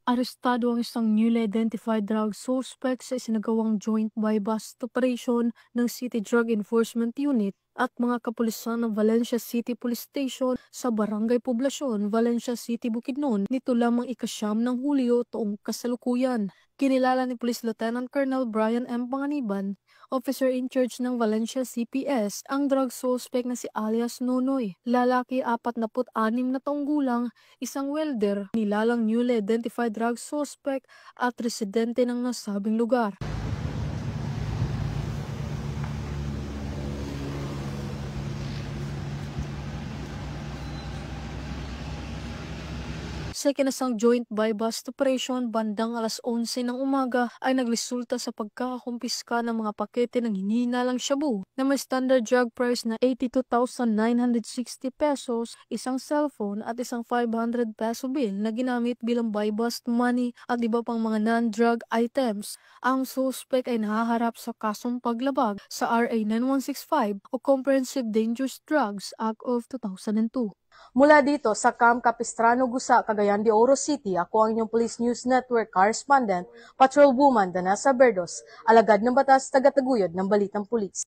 Arestado ang isang newly identified drug suspect sa isinagawang joint buy-bust operation ng City Drug Enforcement Unit at mga kapulisan ng Valencia City Police Station sa Barangay Poblacion, Valencia City, Bukidnon nito lamang ika-9 ng Hulyo taong kasalukuyan. Kinilala ni Police Lieutenant Colonel Brian M. Panganiban, officer in charge ng Valencia CPS, ang drug suspect na si alias Nonoy. Lalaki 46 na taong gulang, isang welder, nilalang newly identified drug suspect at residente ng nasabing lugar. Sa ikinasang joint buy-bust operation bandang alas 11 ng umaga ay nagresulta sa pagkakakumpiska ng mga pakete ng hinihinalang shabu na may standard drug price na 82,960 pesos, isang cellphone at isang 500 peso bill na ginamit bilang buy-bust money at iba pang mga non-drug items. Ang suspect ay nahaharap sa kasong paglabag sa RA 9165 o Comprehensive Dangerous Drugs Act of 2002. Mula dito sa Camp Capistrano, Gusa, Cagayan de Oro City, ako ang inyong Police News Network correspondent, Patrolwoman Danasa Berdos, alagad ng batas, tagataguyod ng Balitang Pulis.